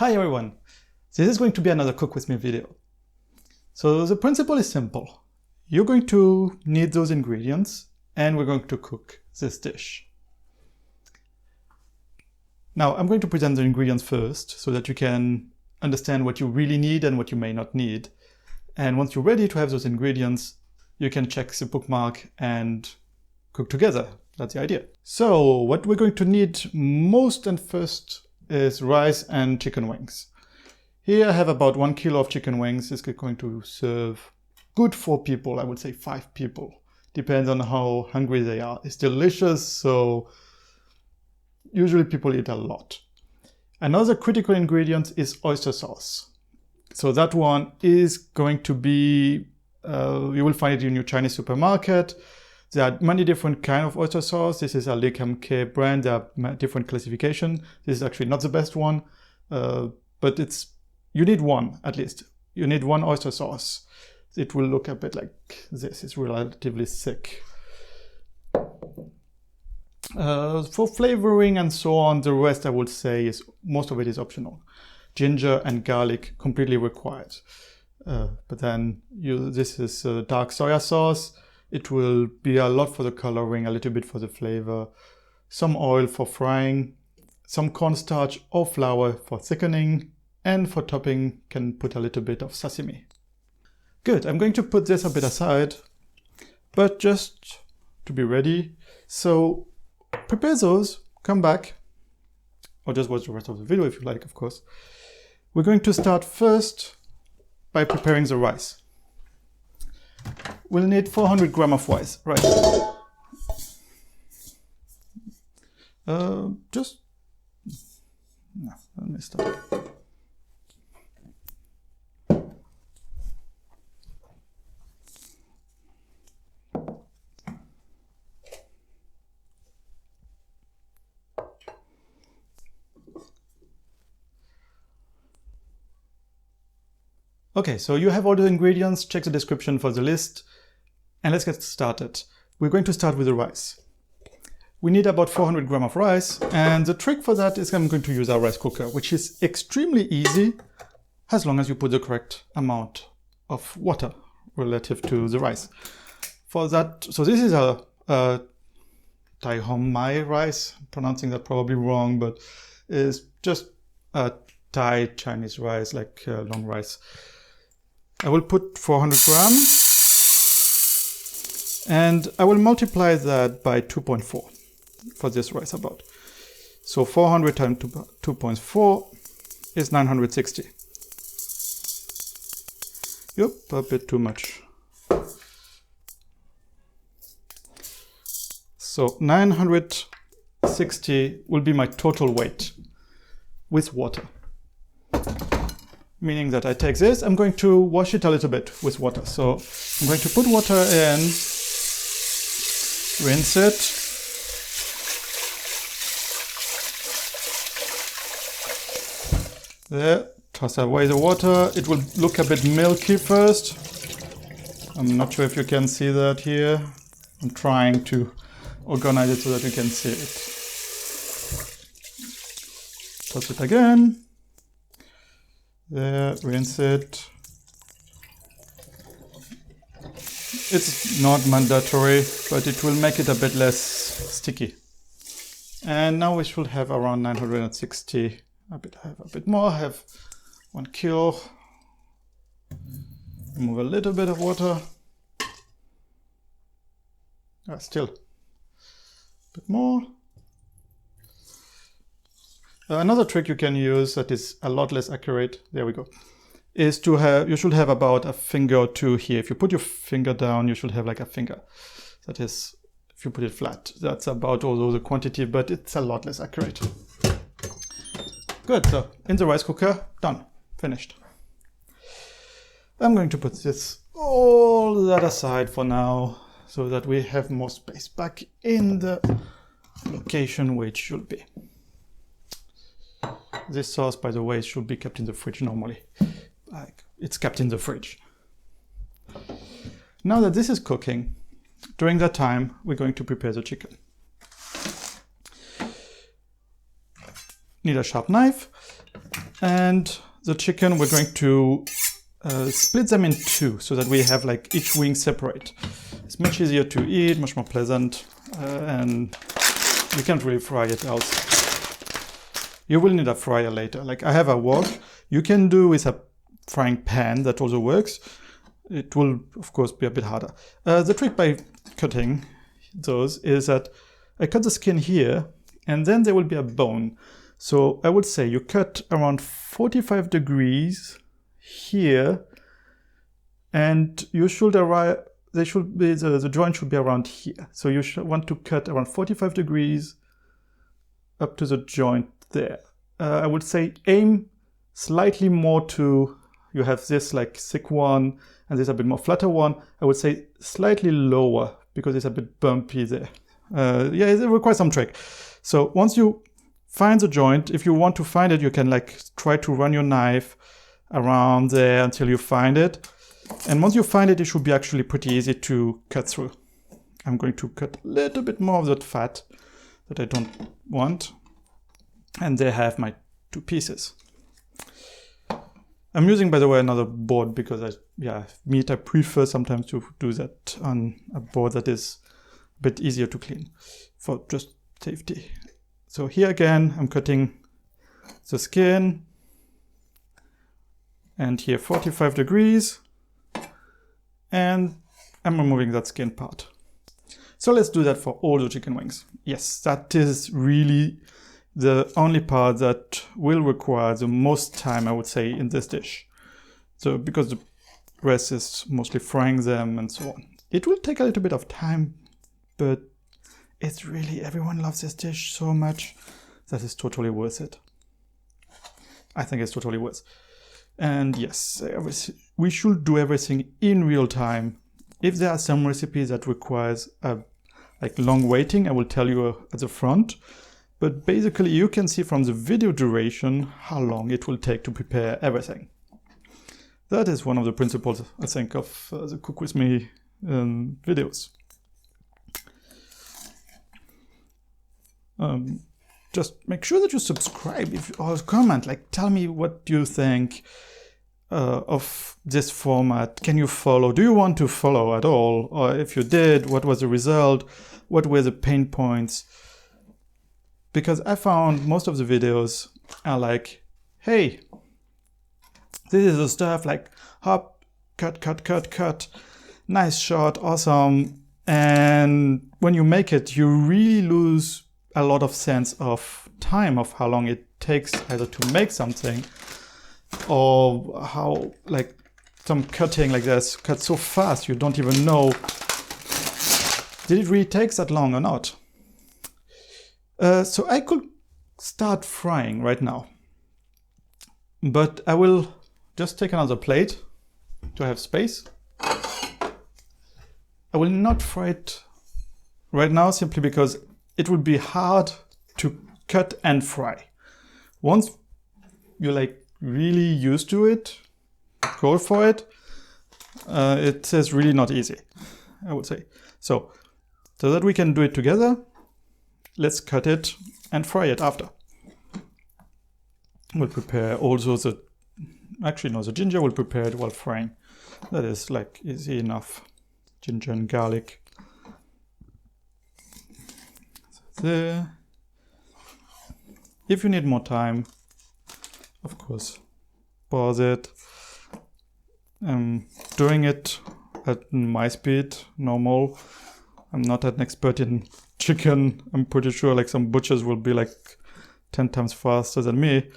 Hi everyone! This is going to be another cook with me video. So the principle is simple. You're going to need those ingredients and we're going to cook this dish. Now I'm going to present the ingredients first so that you can understand what you really need and what you may not need. And once you're ready to have those ingredients, you can check the bookmark and cook together. That's the idea. So what we're going to need most and first is rice and chicken wings. Here I have about 1 kilo of chicken wings. This is going to serve good 4 people, I would say 5 people. Depends on how hungry they are. It's delicious, so usually people eat a lot. Another critical ingredient is oyster sauce. So that one is going to be, you will find it in your Chinese supermarket. There are many different kinds of oyster sauce. This is a LKMK brand. There are different classifications. This is actually not the best one, but you need one at least. You need one oyster sauce. It will look a bit like this. It's relatively thick. For flavoring and so on, the rest I would say is most of it is optional. Ginger and garlic completely required. But then this is dark soya sauce. It will be a lot for the coloring, a little bit for the flavor, some oil for frying, some cornstarch or flour for thickening, and for topping can put a little bit of sesame. Good, I'm going to put this a bit aside, but just to be ready. So prepare those, come back, or just watch the rest of the video if you like, of course. We're going to start first by preparing the rice. We'll need 400 grams of rice. No, let me start. Okay, so you have all the ingredients, check the description for the list, and let's get started. We're going to start with the rice. We need about 400 grams of rice, and the trick for that is I'm going to use our rice cooker, which is extremely easy as long as you put the correct amount of water relative to the rice. For that, so this is a Tai Hom Mai rice, I'm pronouncing that probably wrong, but it's just a Thai Chinese rice, like long rice. I will put 400 grams and I will multiply that by 2.4 for this rice about. So 400 times 2.4 is 960. Yep, a bit too much. So 960 will be my total weight with water. Meaning that I take this, I'm going to wash it a little bit with water. So I'm going to put water in, rinse it. There, toss away the water. It will look a bit milky first. I'm not sure if you can see that here. I'm trying to organize it so that you can see it. Toss it again. There, rinse it. It's not mandatory, but it will make it a bit less sticky. And now we should have around 960. Have a bit more. I have 1 kilo. Remove a little bit of water. Still a bit more. Another trick you can use that is a lot less accurate, there we go, is to have, you should have about a finger or two here. If you put your finger down, you should have like a finger. That is, if you put it flat, that's about all the quantity, but it's a lot less accurate. Good, so in the rice cooker, done, finished. I'm going to put all that aside for now, so that we have more space back in the location where it should be. This sauce, by the way, should be kept in the fridge normally. It's kept in the fridge. Now that this is cooking, during that time, we're going to prepare the chicken. Need a sharp knife. And the chicken, we're going to split them in two so that we have like each wing separate. It's much easier to eat, much more pleasant, and you can't really fry it out. You will need a fryer later. Like I have a wok. You can do with a frying pan, that also works. It will, of course, be a bit harder. The trick by cutting those is that I cut the skin here, and then there will be a bone. So I would say you cut around 45 degrees here, and you should arrive. They should be the joint should be around here. So you should want to cut around 45 degrees up to the joint there. I would say aim slightly more to, you have this like thick one and this a bit more flatter one. I would say slightly lower because it's a bit bumpy there. Yeah, it requires some trick. So once you find the joint, if you want to find it, you can like try to run your knife around there until you find it. And once you find it, it should be actually pretty easy to cut through. I'm going to cut a little bit more of that fat that I don't want. And there I have my two pieces. I'm using, by the way, another board because meat I prefer sometimes to do that on a board that is a bit easier to clean for just safety. So here again, I'm cutting the skin, and here 45 degrees, and I'm removing that skin part. So let's do that for all the chicken wings. Yes, that is really the only part that will require the most time, I would say, in this dish. So because the rest is mostly frying them and so on. It will take a little bit of time, but it's really, everyone loves this dish so much that it's totally worth it. I think it's totally worth. And yes, we should do everything in real time. If there are some recipes that requires like long waiting, I will tell you at the front. But basically, you can see from the video duration how long it will take to prepare everything. That is one of the principles, I think, of the Cook With Me videos. Just make sure that you subscribe or comment, like tell me what you think of this format. Can you follow? Do you want to follow at all? Or if you did, what was the result? What were the pain points? Because I found most of the videos are like, hey, this is the stuff, like hop, cut, cut, cut, cut, nice shot, awesome. And when you make it, you really lose a lot of sense of time, of how long it takes either to make something or how like some cutting like this, cut so fast you don't even know, did it really take that long or not? So I could start frying right now, but I will just take another plate to have space. I will not fry it right now simply because it would be hard to cut and fry. Once you're like really used to it, go for it. It is really not easy, I would say. So that we can do it together, let's cut it and fry it after. We'll prepare also the ginger will prepare it while frying. That is like easy enough. Ginger and garlic. There. If you need more time, of course, pause it. I'm doing it at my speed, normal. I'm not an expert in chicken. I'm pretty sure like some butchers will be like 10 times faster than me.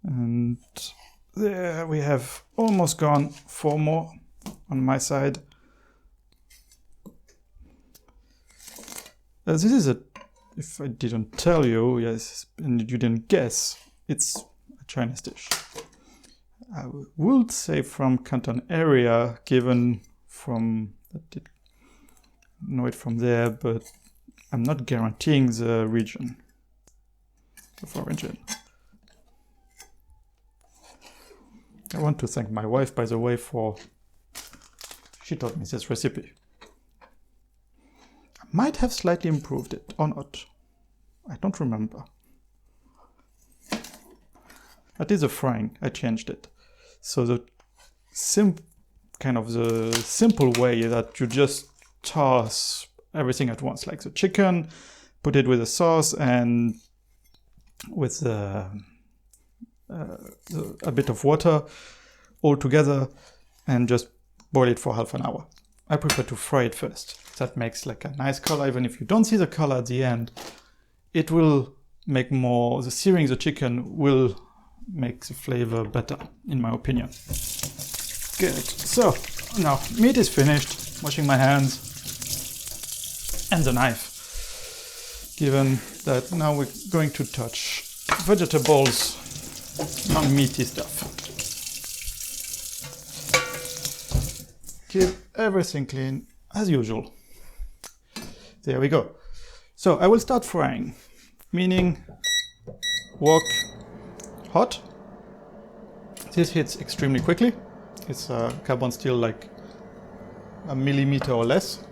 And there we have almost gone. 4 more on my side. This is if I didn't tell you, yes, and you didn't guess, it's a Chinese dish. I would say from Canton area, given from, I did know it from there, but I'm not guaranteeing the region of origin. I want to thank my wife, by the way, she taught me this recipe. I might have slightly improved it, or not. I don't remember. That is the frying. I changed it. So the simple way that you just toss everything at once, like the chicken, put it with the sauce and with a bit of water all together and just boil it for half an hour. I prefer to fry it first. That makes like a nice color. Even if you don't see the color at the end, it will make more, the searing the chicken will make the flavor better, in my opinion. Good. So now meat is finished. Washing my hands and the knife. Given that now we're going to touch vegetables, non-meaty stuff. Keep everything clean as usual. There we go. So I will start frying, meaning wok hot. This heats extremely quickly. It's carbon steel like a millimeter or less.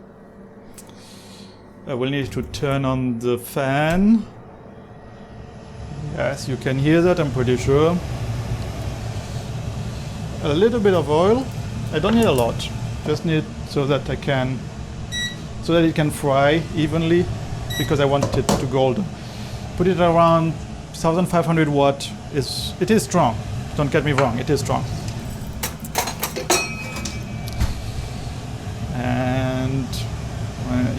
I will need to turn on the fan. Yes, you can hear that, I'm pretty sure. A little bit of oil. I don't need a lot. Just need so that it can fry evenly, because I want it to golden. Put it around 1500 watt. It is strong. Don't get me wrong, it is strong. And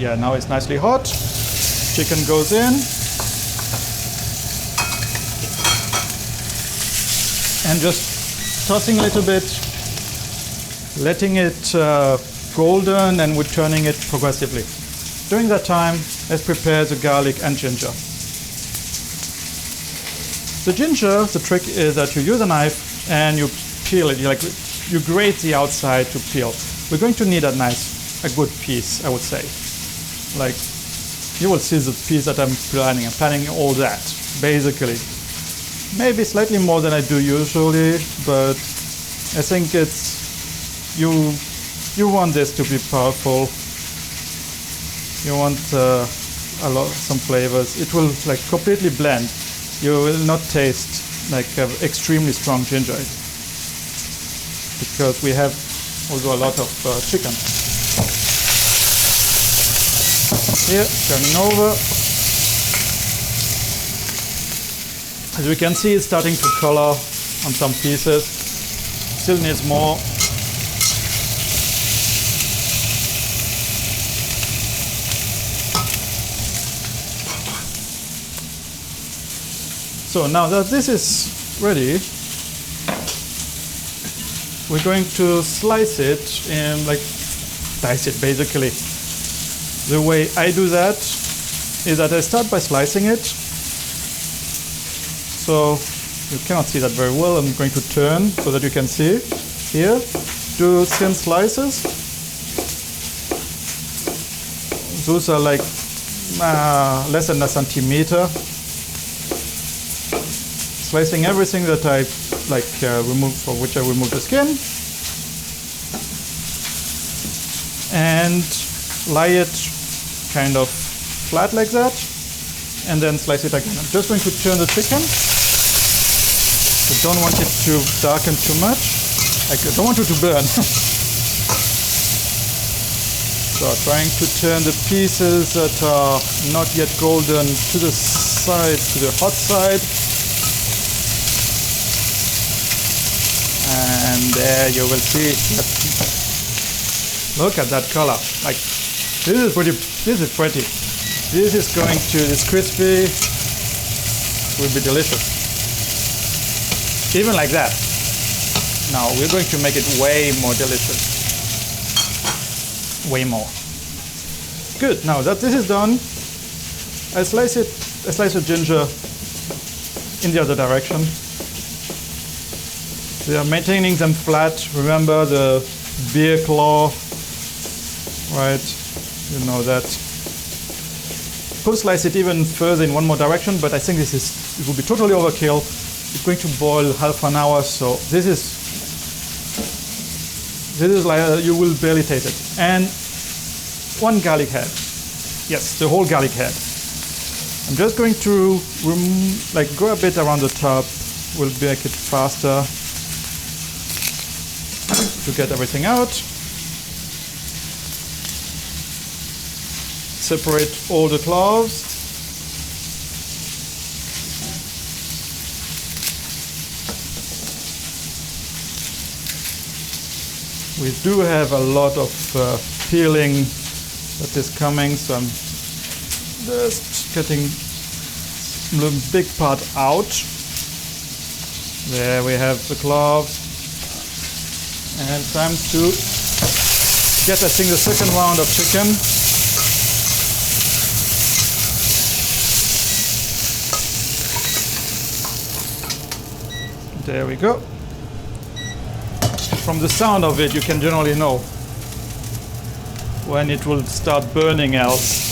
yeah, now it's nicely hot. Chicken goes in. And just tossing a little bit, letting it golden, and we're turning it progressively. During that time, let's prepare the garlic and ginger. The ginger, the trick is that you use a knife and you peel it, you grate the outside to peel. We're going to need a good piece, I would say. Like, you will see the piece that I'm planning. I'm planning all that, basically. Maybe slightly more than I do usually, but I think you want this to be powerful. You want some flavors. It will like completely blend. You will not taste like extremely strong ginger, because we have also a lot of chicken. Here, turning over. As we can see, it's starting to color on some pieces. Still needs more. So now that this is ready, we're going to slice it and dice it basically. The way I do that is that I start by slicing it. So you cannot see that very well. I'm going to turn so that you can see. Here, do thin slices. Those are like less than a centimeter. Slicing everything that I remove, for which I remove the skin, and lie it kind of flat like that, and then slice it again. I'm just going to turn the chicken. I don't want it to darken too much. I don't want it to burn. So trying to turn the pieces that are not yet golden to the side, to the hot side. And there you will see that. Look at that color. Like, this is pretty. This is going to, it's crispy. It will be delicious. Even like that. Now we're going to make it way more delicious. Way more. Good. Now that this is done, I slice the ginger in the other direction. We are maintaining them flat. Remember the bear claw, right? You know that. Could slice it even further in one more direction, but I think it will be totally overkill. It's going to boil half an hour, so this is like you will barely taste it. And one garlic head. Yes, the whole garlic head. I'm just going to go a bit around the top. We'll make it faster to get everything out. Separate all the cloves. We do have a lot of peeling that is coming, so I'm just getting the big part out. There we have the cloves. And time to get, I think, the second round of chicken. There we go. From the sound of it, you can generally know when it will start burning else.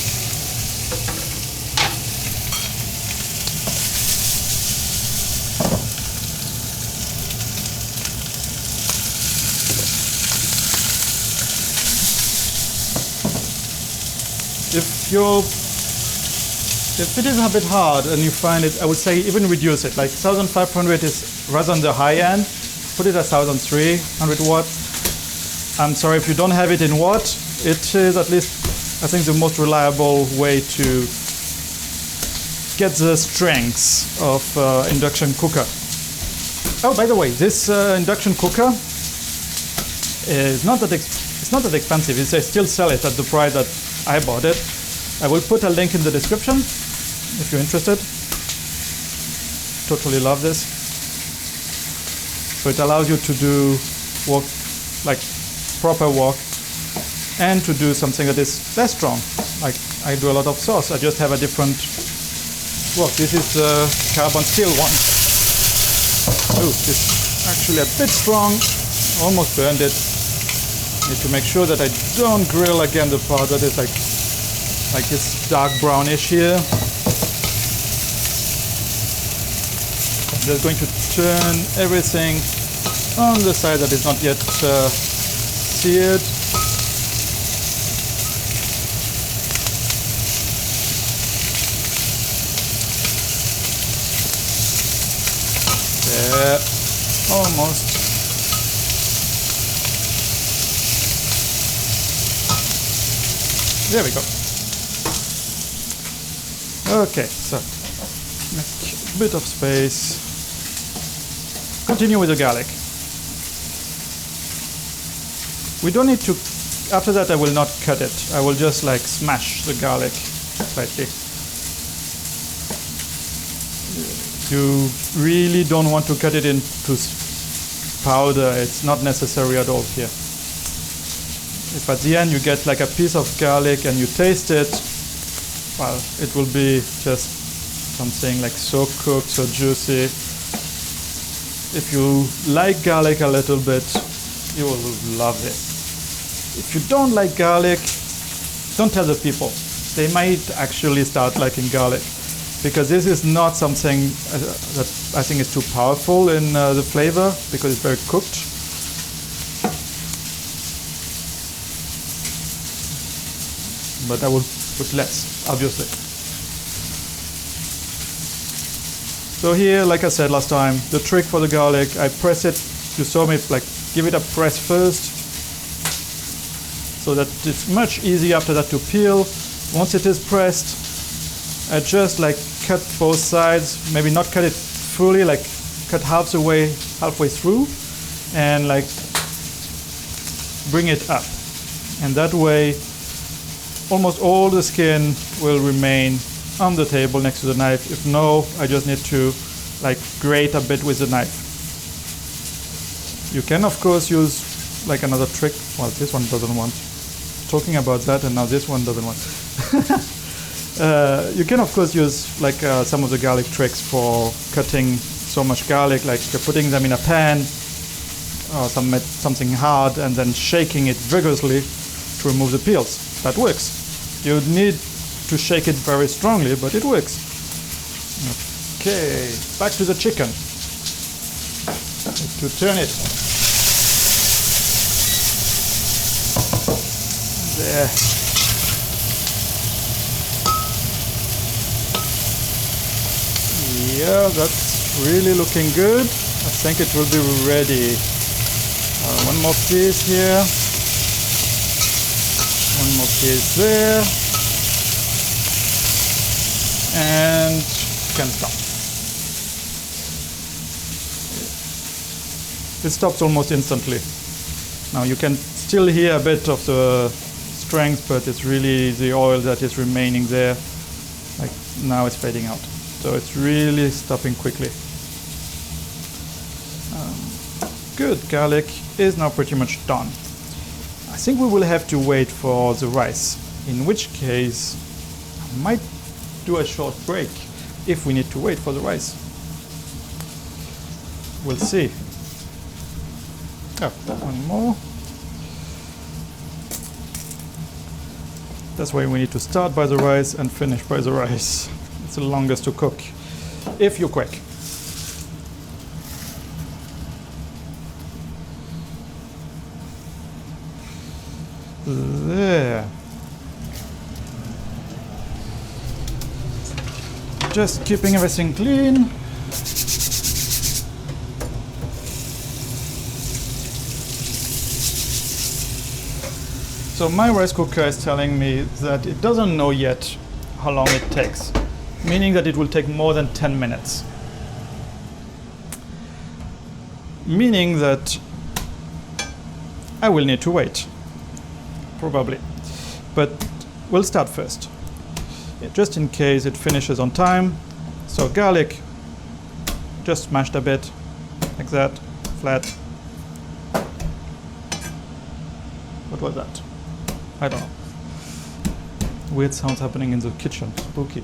If it is a bit hard and you find it, I would say even reduce it. Like 1500 is rather on the high end. Put it at 1300 watt. I'm sorry if you don't have it in watt. It is at least, I think, the most reliable way to get the strength of induction cooker. Oh, by the way, this induction cooker is not that expensive. They still sell it at the price that I bought it. I will put a link in the description if you're interested. Totally love this. So it allows you to do work, like proper work, and to do something that is less strong. Like I do a lot of sauce. I just have a different work. This is the carbon steel one. Oh, it's actually a bit strong. Almost burned it. Need to make sure that I don't grill again the part that is like this dark brownish here. I'm just going to turn everything on the side that is not yet seared. There, almost. There we go. Okay, so make a bit of space. Continue with the garlic. We don't need to, after that I will not cut it. I will just like smash the garlic slightly. You really don't want to cut it into powder. It's not necessary at all here. If at the end you get like a piece of garlic and you taste it, well, it will be just something like so cooked, so juicy. If you like garlic a little bit, you will love this. If you don't like garlic, don't tell the people. They might actually start liking garlic, because this is not something that I think is too powerful in the flavor, because it's very cooked. But I will put less, obviously. So here, like I said last time, the trick for the garlic, I press it, you saw me like give it a press first, so that it's much easier after that to peel. Once it is pressed, I just like cut both sides, maybe not cut it fully, like cut halfway through, and like bring it up. And that way, almost all the skin will remain on the table next to the knife. If no, I just need to like grate a bit with the knife. You can of course use like another trick. Well, this one doesn't want. Talking about that, and now this one doesn't want. You can of course use like some of the garlic tricks for cutting so much garlic, like putting them in a pan or something hard and then shaking it vigorously to remove the peels. That works. You need to shake it very strongly, but it works. Okay, back to the chicken. Need to turn it. There. Yeah, that's really looking good. I think it will be ready. One more piece here. One more piece there. And can stop. It stops almost instantly. Now you can still hear a bit of the strength, but it's really the oil that is remaining there. Like now it's fading out. So it's really stopping quickly. Good, garlic is now pretty much done. I think we will have to wait for the rice, in which case I might do a short break if we need to wait for the rice. We'll see. Oh, one more. That's why we need to start by the rice and finish by the rice. It's the longest to cook, if you're quick. There. Just keeping everything clean. So my rice cooker is telling me that it doesn't know yet how long it takes, meaning that it will take more than 10 minutes. Meaning that I will need to wait. Probably. But we'll start first, just in case it finishes on time. So garlic, just smashed a bit, like that, flat. What was that? I don't know. Weird sounds happening in the kitchen, spooky.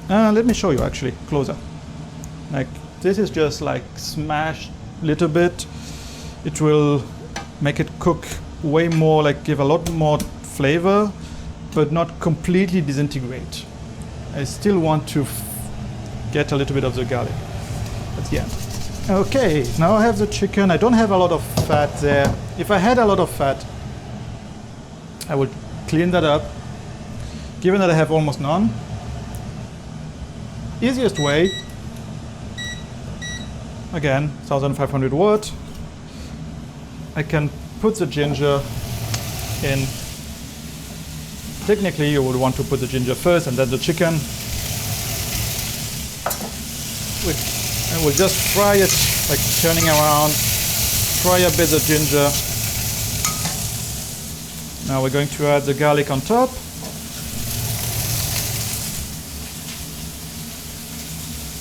Let me show you actually, closer. Like, this is just like smashed a little bit. It will make it cook way more, like give a lot more flavor, but not completely disintegrate. I still want to get a little bit of the garlic at the end. Okay, now I have the chicken. I don't have a lot of fat there. If I had a lot of fat, I would clean that up. Given that I have almost none, easiest way, again, 1500 watt. I can put the ginger in. Technically, you would want to put the ginger first and then the chicken. And we'll just fry it, like turning around. Fry a bit the ginger. Now we're going to add the garlic on top.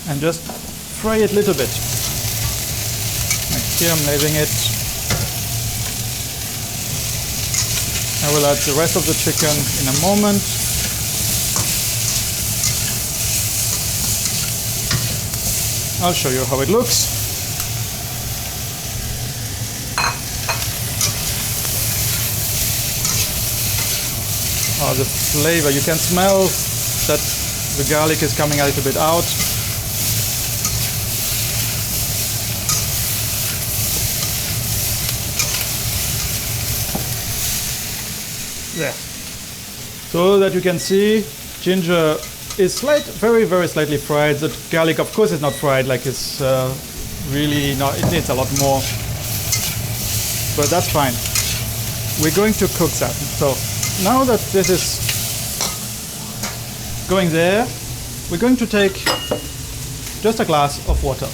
And just fry it a little bit. Like here I'm leaving it. I will add the rest of the chicken in a moment. I'll show you how it looks. Oh, the flavor, you can smell that the garlic is coming a little bit out. There. So that you can see, ginger is very, very slightly fried. The garlic, of course, is not fried, like it's really not, it needs a lot more. But that's fine. We're going to cook that. So now that this is going there, we're going to take just a glass of water.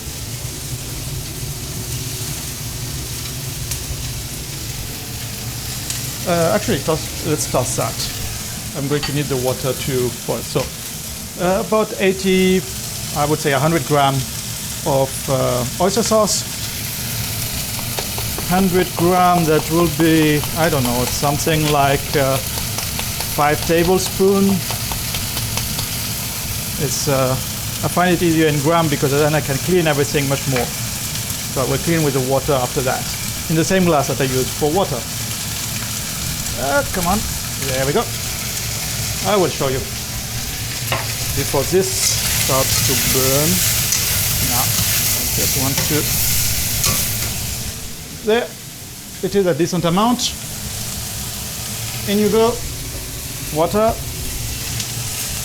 Actually, let's toss that. I'm going to need the water to boil. So about 80, I would say 100 grams of oyster sauce. 100 grams, that will be, I don't know, it's something like 5 tablespoons. It's, I find it easier in gram because then I can clean everything much more. So I will clean with the water after that, in the same glass that I used for water. Come on, there we go. I will show you before this starts to burn. Now, I just want to. There, it is a decent amount. In you go. Water.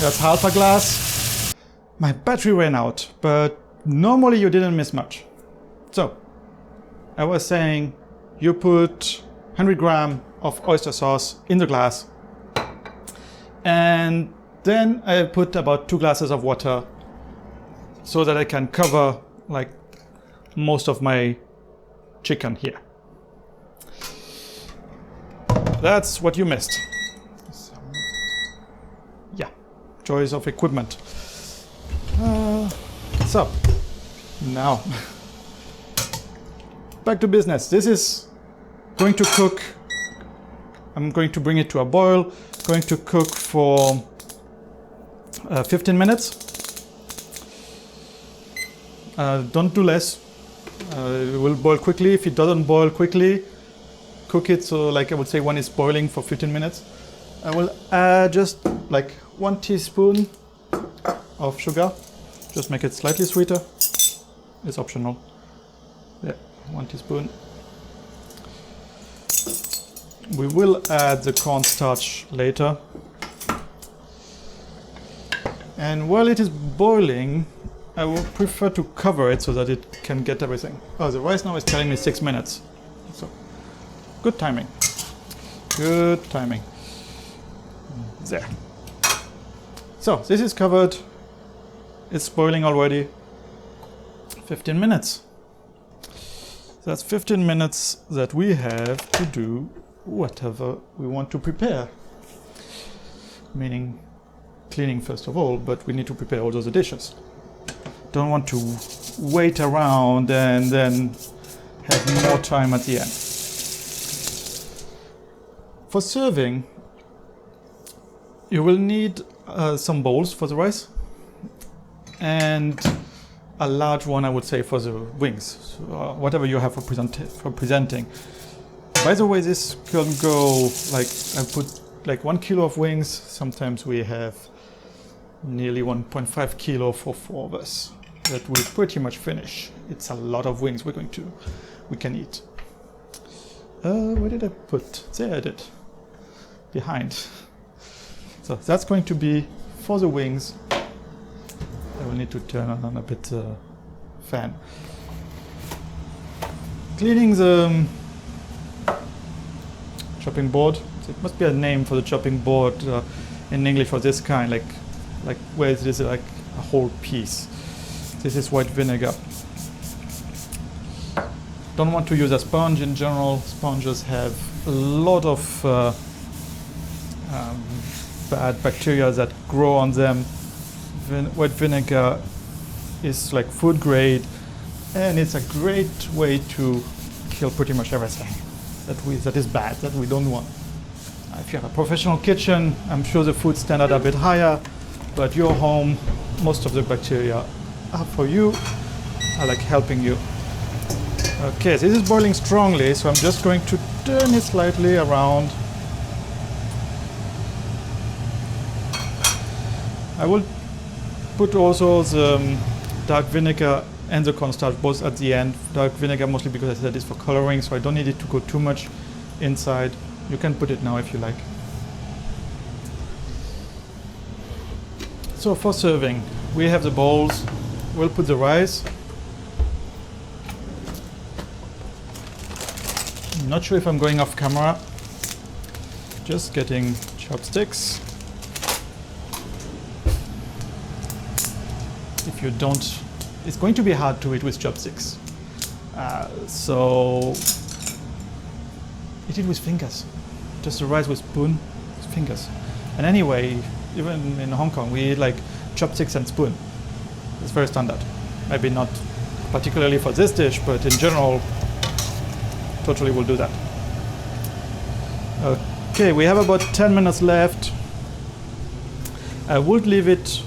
That's half a glass. My battery ran out, but normally you didn't miss much. So, I was saying you put 100 grams of oyster sauce in the glass, and then I put about 2 glasses of water so that I can cover like most of my chicken here. That's what you missed. Yeah, choice of equipment. So, now, back to business. This is going to cook. I'm going to bring it to a boil. Going to cook for 15 minutes. Don't do less. It will boil quickly. If it doesn't boil quickly, cook it so like I would say when it's boiling for 15 minutes. I will add just like 1 teaspoon of sugar. Just make it slightly sweeter. It's optional. Yeah, 1 teaspoon. We will add the cornstarch later. And while it is boiling, I will prefer to cover it so that it can get everything. Oh, the rice now is telling me 6 minutes. So, good timing. Good timing. There. So, this is covered. It's boiling already. 15 minutes. That's 15 minutes that we have to do whatever we want to prepare. Meaning cleaning first of all, but we need to prepare all those dishes. Don't want to wait around and then have more time at the end. For serving, you will need some bowls for the rice and a large one, I would say, for the wings. So, whatever you have for presenting. By the way, this can go like I put like 1 kilo of wings. Sometimes we have nearly 1.5 kilo for 4 of us. That will pretty much finish. It's a lot of wings we can eat. Where did I put? There I did. Behind. So that's going to be for the wings. I will need to turn on a bit fan. Cleaning the chopping board. It must be a name for the chopping board in English for this kind, like where it is like a whole piece. This is white vinegar. Don't want to use a sponge. In general, sponges have a lot of bad bacteria that grow on them. White vinegar is like food grade, and it's a great way to kill pretty much everything that is bad, that we don't want. If you have a professional kitchen, I'm sure the food standard a bit higher, but your home, most of the bacteria are for you, are like helping you. Okay, this is boiling strongly, so I'm just going to turn it slightly around. I will put also the dark vinegar and the cornstarch both at the end. Dark vinegar mostly because I said it's for coloring, so I don't need it to go too much inside. You can put it now if you like. So for serving, we have the bowls. We'll put the rice. I'm not sure if I'm going off camera. Just getting chopsticks. If you don't, it's going to be hard to eat with chopsticks. So eat it with fingers. Just the rice with spoon, with fingers. And anyway, even in Hong Kong, we eat like chopsticks and spoon. It's very standard. Maybe not particularly for this dish, but in general, totally will do that. Okay, we have about 10 minutes left. I would leave it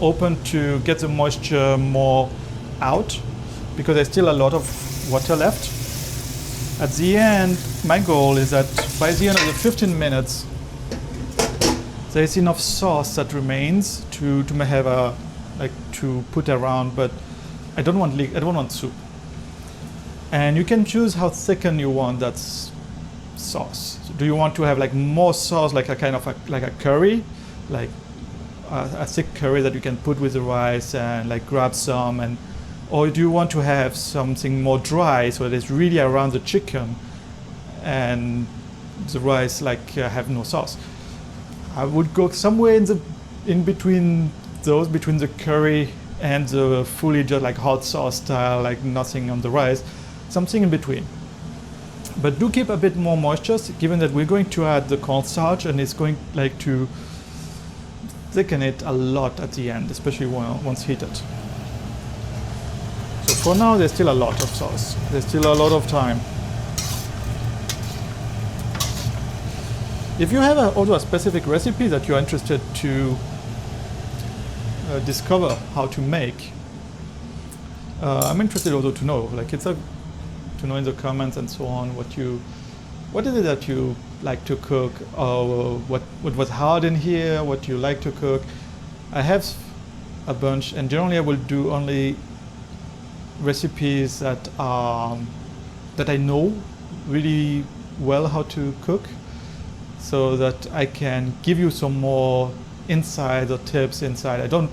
open to get the moisture more out because there's still a lot of water left. At the end, my goal is that by the end of the 15 minutes, there's enough sauce that remains to have a to put around, but I don't want soup. And you can choose how thicken you want that sauce. So do you want to have like more sauce, like a kind of like a curry, like a thick curry that you can put with the rice and like grab some, and or do you want to have something more dry so that it's really around the chicken and the rice like have no sauce? I would go somewhere in between those, between the curry and the fully just like hot sauce style, like nothing on the rice, something in between. But do keep a bit more moisture, given that we're going to add the cornstarch and it's going like to thicken it a lot at the end, especially once heated. So for now, there's still a lot of sauce. There's still a lot of time. If you have also a specific recipe that you're interested to discover how to make, I'm interested also to know. Like to know in the comments and so on what is it that you like to cook, or what was hard in here, what you like to cook. I have a bunch, and generally I will do only recipes that I know really well how to cook, so that I can give you some more insights or tips inside. I don't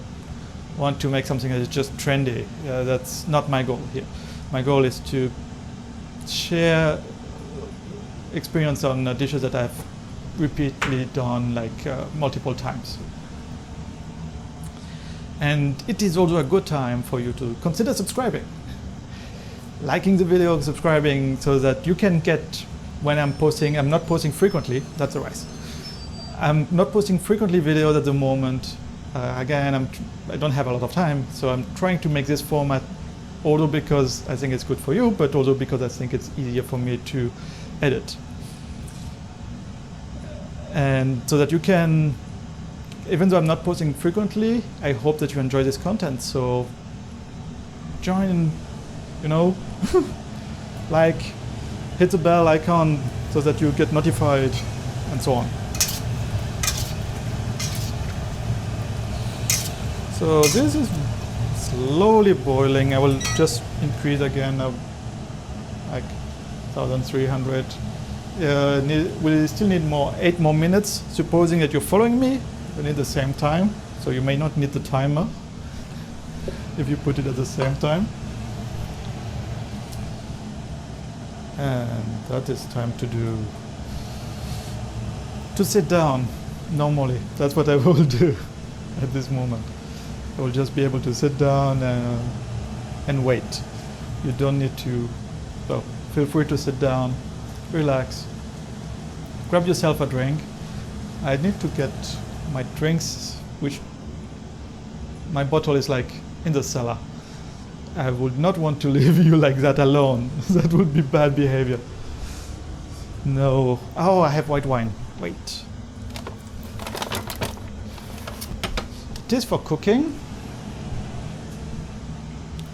want to make something that is just trendy. That's not my goal here. My goal is to share experience on dishes that I've repeatedly done like multiple times. And it is also a good time for you to consider subscribing, liking the video, subscribing, so that you can get when I'm posting. I'm not posting frequently, that's the rice. I'm not posting frequently videos at the moment. Again, I don't have a lot of time, so I'm trying to make this format, although because I think it's good for you, but also because I think it's easier for me to edit. And so that you can, even though I'm not posting frequently, I hope that you enjoy this content. So join, like, hit the bell icon so that you get notified and so on. So this is slowly boiling. I will just increase again, like 1,300. We still need 8 more minutes. Supposing that you're following me, you need the same time. So you may not need the timer if you put it at the same time. And that is time to sit down normally. That's what I will do at this moment. I will just be able to sit down and wait. You don't need to, so feel free to sit down, relax, grab yourself a drink. I need to get my drinks, which my bottle is like in the cellar. I would not want to leave you like that alone. That would be bad behavior. No. Oh, I have white wine. Wait. It is for cooking.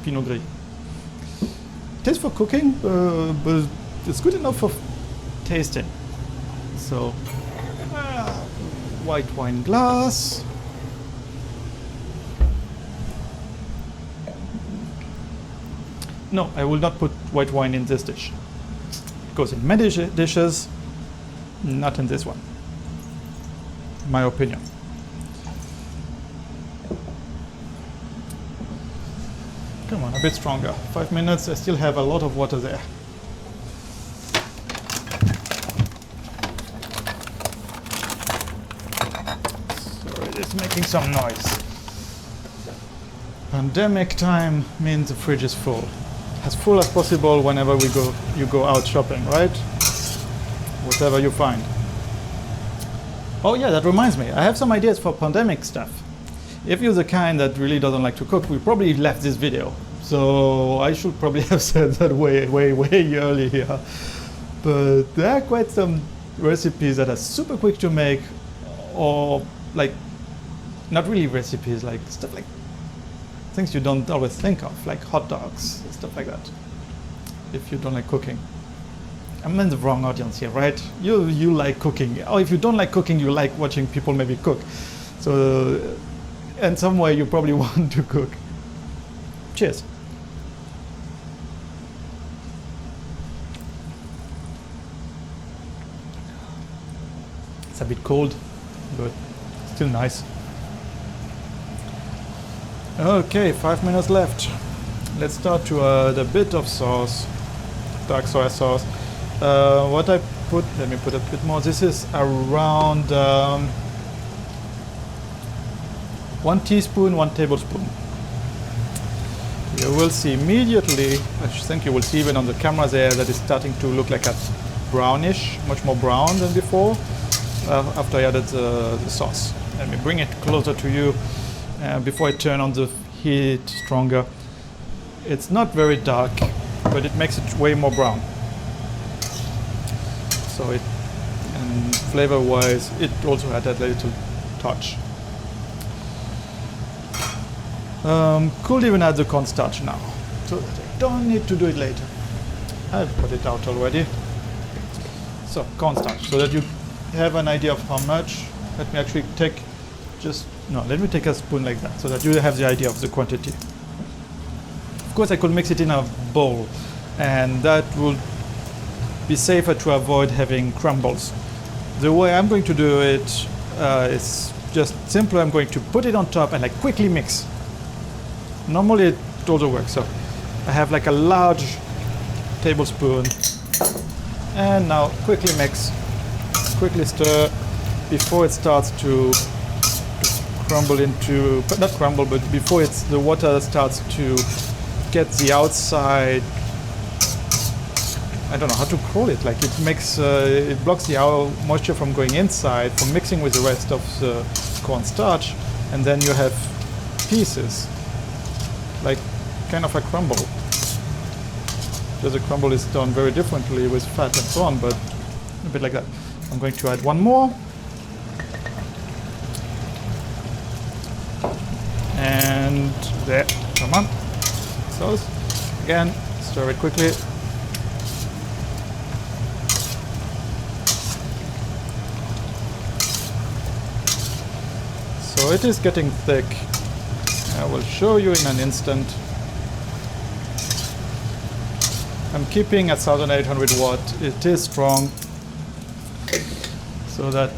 Pinot Gris. It is for cooking, but it's good enough for tasting. So, white wine glass. No, I will not put white wine in this dish. It goes in many dishes, not in this one. My opinion. Come on, a bit stronger. 5 minutes, I still have a lot of water there. So it is making some noise. Pandemic time means the fridge is full. As full as possible whenever you go out shopping, right? Whatever you find. Oh yeah, that reminds me. I have some ideas for pandemic stuff. If you're the kind that really doesn't like to cook, we probably left this video. So I should probably have said that way early here. But there are quite some recipes that are super quick to make, or like, not really recipes, like stuff like things you don't always think of, like hot dogs, stuff like that, if you don't like cooking. I'm in the wrong audience here, right? You like cooking. Or if you don't like cooking, you like watching people maybe cook. So, in some way, you probably want to cook. Cheers. It's a bit cold, but still nice. Okay, 5 minutes left. Let's start to add a bit of sauce, dark soy sauce. What I put, let me put a bit more. This is around 1 teaspoon, 1 tablespoon. You will see immediately, I think you will see even on the camera there, that it's starting to look like a brownish, much more brown than before, after I added the sauce. Let me bring it closer to you before I turn on the heat stronger. It's not very dark, but it makes it way more brown. So it, and flavor-wise, it also had that little touch. Could even add the cornstarch now, so that I don't need to do it later. I've put it out already. So cornstarch, so that you have an idea of how much. Let me actually take let me take a spoon like that, so that you have the idea of the quantity. Of course, I could mix it in a bowl, and that would be safer to avoid having crumbles. The way I'm going to do it is just simple. I'm going to put it on top and like quickly mix. Normally it also works. So I have like a large tablespoon, and now quickly mix, quickly stir before it starts to crumble into, not crumble, but before the water starts to get the outside, I don't know how to call it, like it makes, it blocks the moisture from going inside, from mixing with the rest of the cornstarch, and then you have pieces, like kind of a crumble. Because a crumble is done very differently with fat and so on, but a bit like that. I'm going to add one more. And there, come on. Sauce. Again, stir it quickly. So it is getting thick. I will show you in an instant. I'm keeping at 1800 watt. It is strong, so that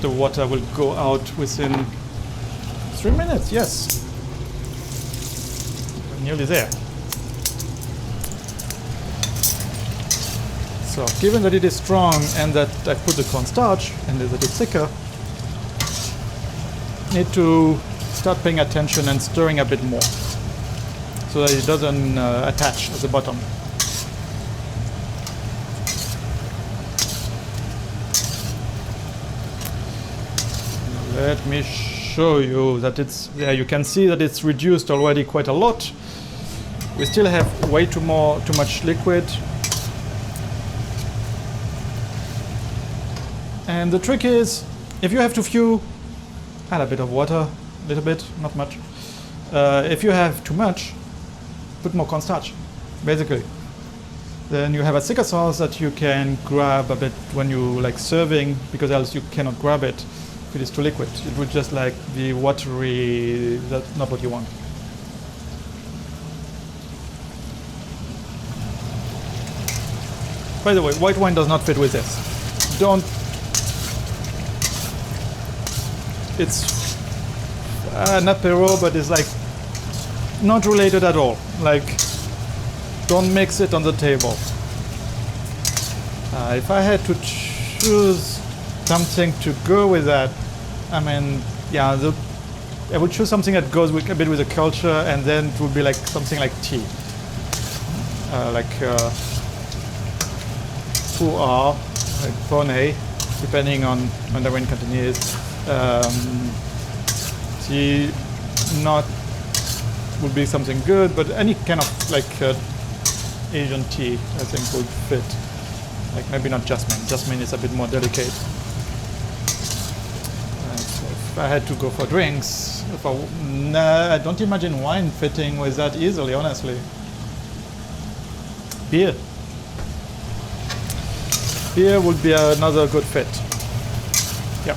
the water will go out within 3 minutes. Yes, we're nearly there. So given that it is strong and that I put the cornstarch and that it's thicker, need to start paying attention and stirring a bit more, so that it doesn't attach at the bottom. Let me show you that it's there. You can see that it's reduced already quite a lot. We still have way too much liquid. And the trick is, if you have too few, add a bit of water, a little bit, not much. If you have too much, put more cornstarch, basically. Then you have a thicker sauce that you can grab a bit when you like serving, because else you cannot grab it if it is too liquid. It would just like be watery. That's not what you want. By the way, white wine does not fit with this. Don't. It's an apéro, but it's like not related at all. Like, don't mix it on the table. If I had to choose something to go with that, I mean, yeah, I would choose something that goes with, a bit with the culture, and then it would be like something like tea, like pu'er, like poney, depending on Mandarin Cantonese. Tea, not would be something good, but any kind of like Asian tea, I think would fit. Like maybe not jasmine. Jasmine is a bit more delicate. So if I had to go for drinks, I don't imagine wine fitting with that easily, honestly. Beer. Beer would be another good fit. Yep.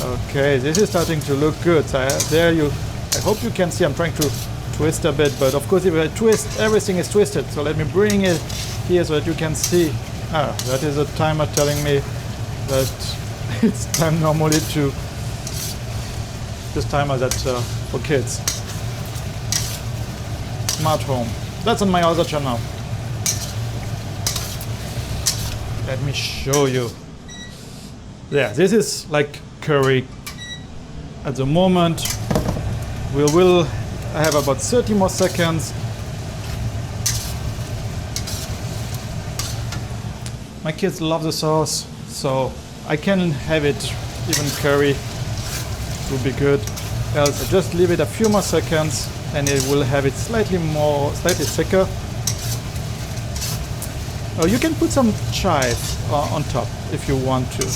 Okay, this is starting to look good. So I hope you can see I'm trying to twist a bit, but of course if I twist, everything is twisted. So let me bring it here so that you can see. That is a timer telling me that it's time normally to this timer that for kids. Smart home. That's on my other channel. Let me show you. Yeah, this is like curry. At the moment, we will have about 30 more seconds. My kids love the sauce, so I can have it even curry. It will be good. Else I just leave it a few more seconds and it will have it slightly thicker. Oh, you can put some chive on top if you want to,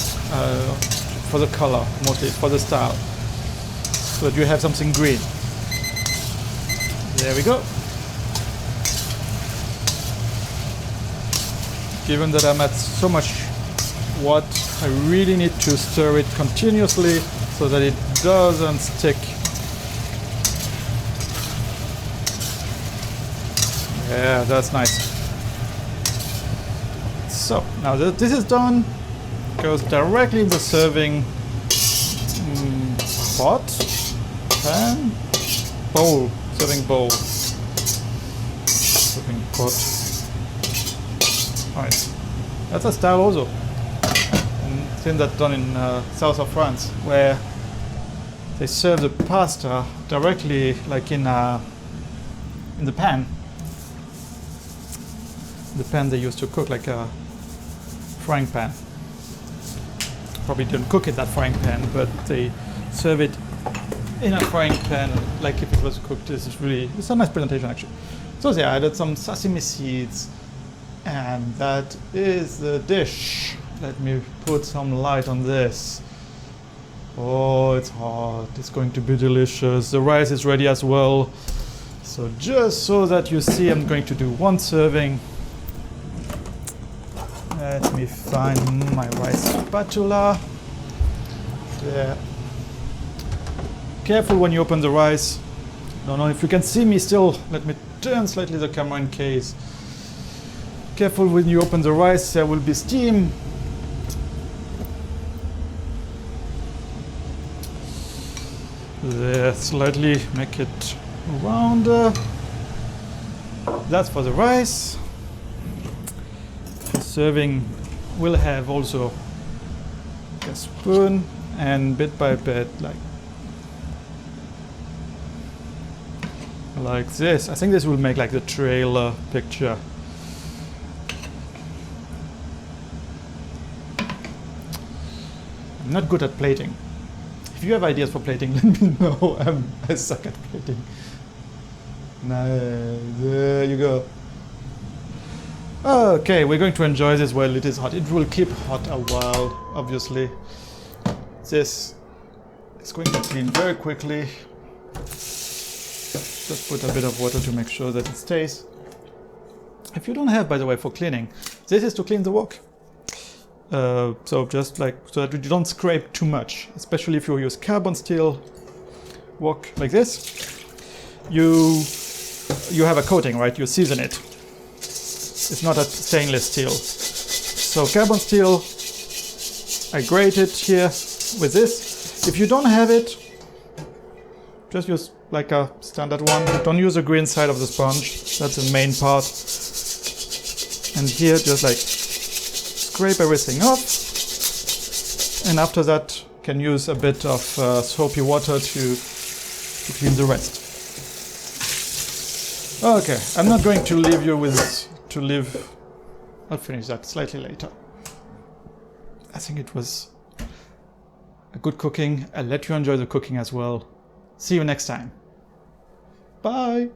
for the color, mostly for the style, so that you have something green. There we go. Given that I'm at so much watt, I really need to stir it continuously so that it doesn't stick. Yeah, that's nice. So now that this is done, goes directly in the serving pot, pan, bowl, serving bowl, serving pot. Alright, that's a style also. I've seen that done in south of France, where they serve the pasta directly, like in the pan. The pan they used to cook, like a frying pan. Probably didn't cook it that frying pan, but they serve it in a frying pan, like if it was cooked. It's a nice presentation actually. So yeah, I added some sesame seeds, and that is the dish. Let me put some light on this. Oh, it's hot. It's going to be delicious. The rice is ready as well. So just so that you see, I'm going to do one serving. Let me find my rice spatula. There. Careful when you open the rice. Don't know if you can see me still. Let me turn slightly the camera in case. Careful when you open the rice, there will be steam. There, slightly make it rounder. That's for the rice. The serving will have also a spoon, and bit by bit, like this. I think this will make like the trailer picture. I'm not good at plating. If you have ideas for plating, let me know. I suck at plating. Nice. There you go. Okay, we're going to enjoy this while it is hot. It will keep hot a while, obviously. This is going to clean very quickly. Just put a bit of water to make sure that it stays. If you don't have, by the way, for cleaning, this is to clean the wok. So just like so that you don't scrape too much, especially if you use carbon steel wok like this. You have a coating, right? You season it. It's not a stainless steel. So carbon steel, I grate it here with this. If you don't have it, just use like a standard one. Don't use the green side of the sponge. That's the main part. And here, just like scrape everything up. And after that, can use a bit of soapy water to clean the rest. Okay, I'm not going to leave you with I'll finish that slightly later. I think it was a good cooking. I'll let you enjoy the cooking as well. See you next time. Bye.